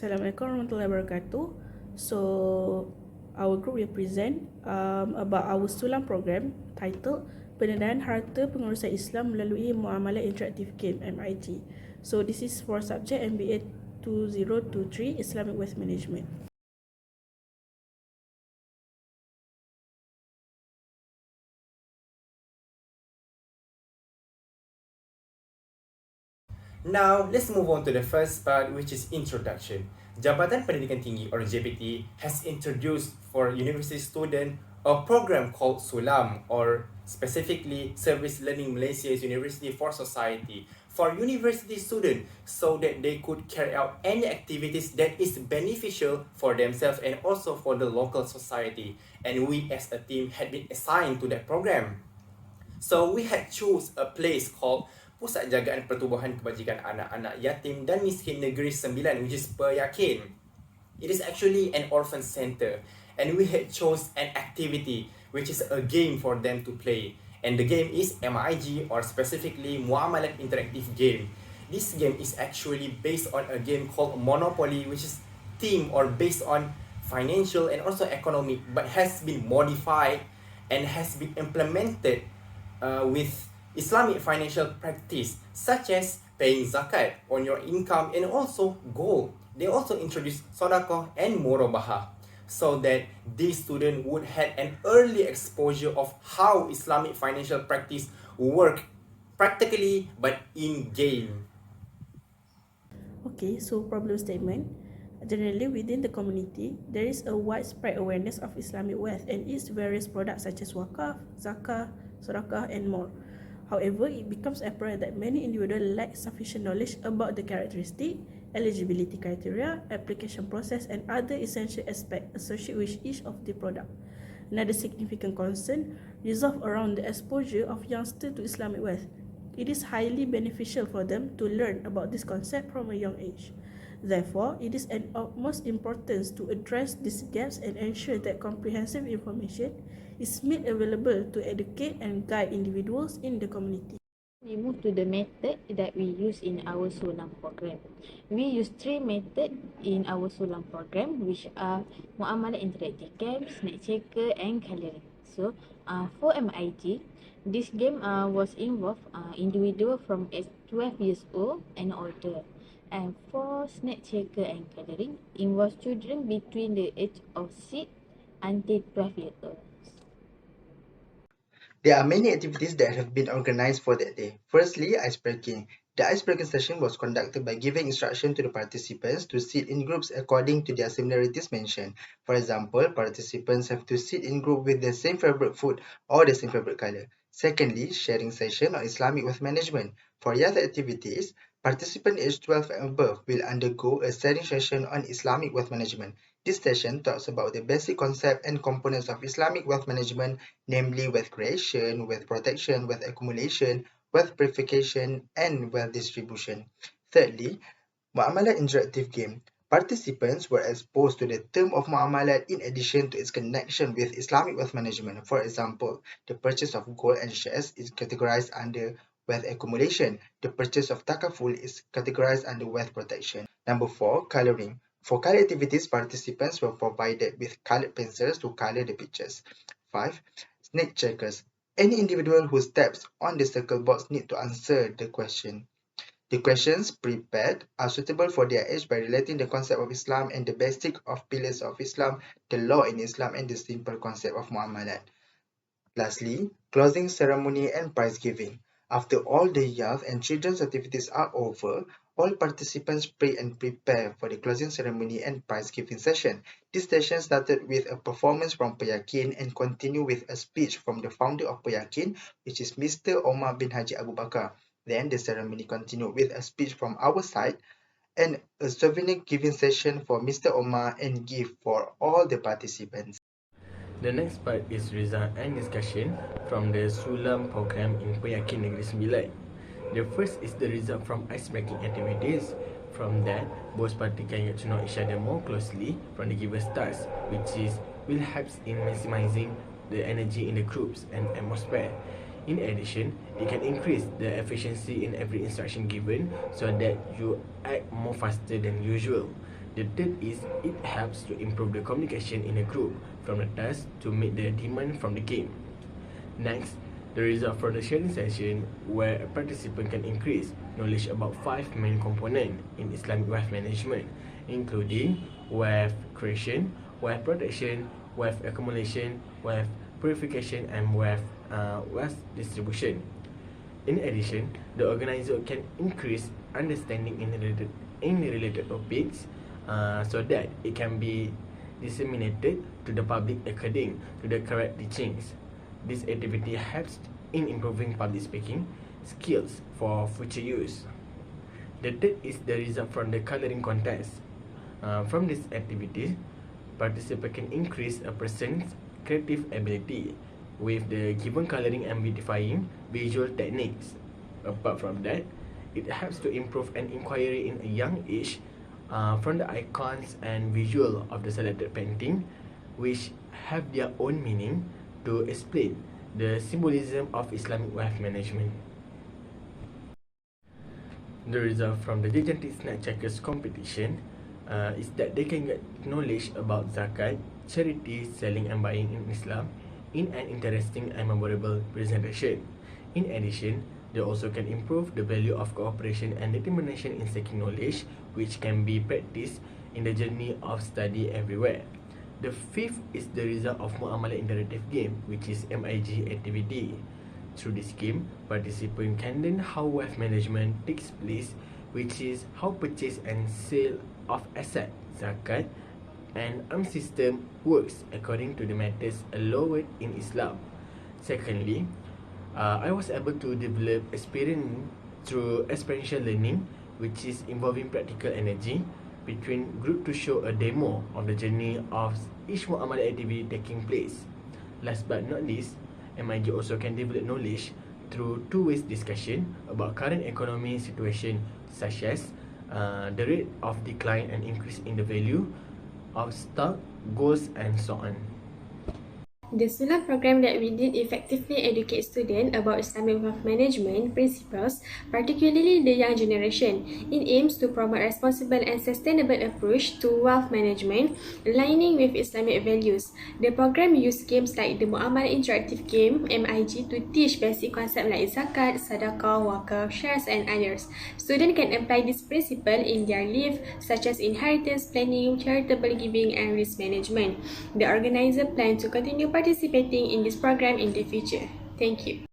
Assalamualaikum warahmatullahi wabarakatuh. So, our group will present about our SULAM program titled Pendedahan Harta Pengurusan Islam Melalui Muamalah Interactive Game MIG. So, this is for subject MBA2023 Islamic Wealth Management. Now, let's move on to the first part, which is introduction. Jabatan Pendidikan Tinggi or JPT has introduced for university student a program called SULAM, or specifically Service Learning Malaysia's University for Society, for university students so that they could carry out any activities that is beneficial for themselves and also for the local society. And we as a team had been assigned to that program. So we had choose a place called Pusat Jagaan Pertubuhan Kebajikan Anak-anak Yatim dan Miskin Negeri Sembilan, which is Peryakin. It is actually an orphan center, and we had chose an activity which is a game for them to play. And the game is MIG, or specifically Muamalat Interactive Game. This game is actually based on a game called Monopoly, which is themed or based on financial and also economic, but has been modified and has been implemented with Islamic financial practice, such as paying zakat on your income and also gold. They also introduced sadaqah and murabahah, so that these students would have an early exposure of how Islamic financial practice work practically but in game. Okay, so problem statement. Generally, within the community, there is a widespread awareness of Islamic wealth and its various products such as wakaf, zakah, sadaqah, and more. However, it becomes apparent that many individuals lack sufficient knowledge about the characteristic, eligibility criteria, application process, and other essential aspects associated with each of the product. Another significant concern revolves around the exposure of youngsters to Islamic wealth. It is highly beneficial for them to learn about this concept from a young age. Therefore, it is of utmost importance to address these gaps and ensure that comprehensive information is made available to educate and guide individuals in the community. We move to the method that we use in our SULAM program. We use three methods in our SULAM program, which are Muamalah Interactive Game, Snack Checker, and Coloring. So, for MIG, this game was involved individual from age 12 years old and older. And for Snack Checker and Coloring, involves children between the age of 6 until 12 years old. There are many activities that have been organized for that day. Firstly, icebreaking. The icebreaking session was conducted by giving instruction to the participants to sit in groups according to their similarities mentioned. For example, participants have to sit in group with the same favorite food or the same favorite color. Secondly, sharing session on Islamic wealth management. For youth activities, participants aged 12 and above will undergo a sharing session on Islamic wealth management. This session talks about the basic concept and components of Islamic wealth management, namely wealth creation, wealth protection, wealth accumulation, wealth purification, and wealth distribution. Thirdly, Muamalat Interactive Game. Participants were exposed to the term of Muamalat in addition to its connection with Islamic wealth management. For example, the purchase of gold and shares is categorized under wealth accumulation. The purchase of takaful is categorized under wealth protection. Number 4, coloring. For color activities, participants were provided with colored pencils to color the pictures. 5. Snake checkers. Any individual who steps on the circle box need to answer the question. The questions prepared are suitable for their age by relating the concept of Islam and the basic of pillars of Islam, the law in Islam, and the simple concept of muamalat. Lastly, closing ceremony and prize giving. After all the youth and children's activities are over, all participants pray and prepare for the closing ceremony and prize giving session. This session started with a performance from Peryakin and continued with a speech from the founder of Peryakin, which is Mr. Omar bin Haji Abu Bakar. Then the ceremony continued with a speech from our side and a souvenir giving session for Mr. Omar and gift for all the participants. The next part is result and discussion from the SULAM program in Peryakin Negeri Sembilan. The first is the result from ice-breaking activities. From that, both parties can get to know each other more closely from the given task, which will help in maximizing the energy in the groups and atmosphere. In addition, it can increase the efficiency in every instruction given so that you act more faster than usual. The third is it helps to improve the communication in a group from the task to meet the demand from the game. Next, the result from the sharing session where a participant can increase knowledge about 5 main components in Islamic wealth management, including wealth creation, wealth protection, wealth accumulation, wealth purification, and wealth distribution. In addition, the organizer can increase understanding in the related topics so that it can be disseminated to the public according to the correct teachings. This activity helps in improving public speaking skills for future use. The third is the result from the coloring contest. From this activity, participants can increase a person's creative ability with the given coloring and beautifying visual techniques. Apart from that, it helps to improve an inquiry in a young age from the icons and visual of the selected painting, which have their own meaning to explain the symbolism of Islamic wealth management. The result from the gigantic snack checkers competition is that they can get knowledge about zakat, charity, selling and buying in Islam in an interesting and memorable presentation. In addition, they also can improve the value of cooperation and determination in seeking knowledge, which can be practiced in the journey of study everywhere. The fifth is the result of Muamalah interactive game, which is MIG activity. Through this game, participants can learn how wealth management takes place, which is how purchase and sale of asset, zakat, and system works according to the matters allowed in Islam. Secondly, I was able to develop experience through experiential learning, which is involving practical energy between group to show a demo of the journey of each Muamalah activity taking place. Last but not least, MIG also can develop knowledge through two-way discussion about current economy situation, such as the rate of decline and increase in the value of stock, goals, and so on. The SULAM program that we did effectively educate students about Islamic wealth management principles, particularly the young generation. It aims to promote responsible and sustainable approach to wealth management, aligning with Islamic values. The program used games like the Muamalah interactive game (MIG) to teach basic concepts like zakat, sadaqah, wakaf, shares, and others. Students can apply this principle in their life, such as inheritance planning, charitable giving, and risk management. The organizer plans to continue participating in this program in the future. Thank you.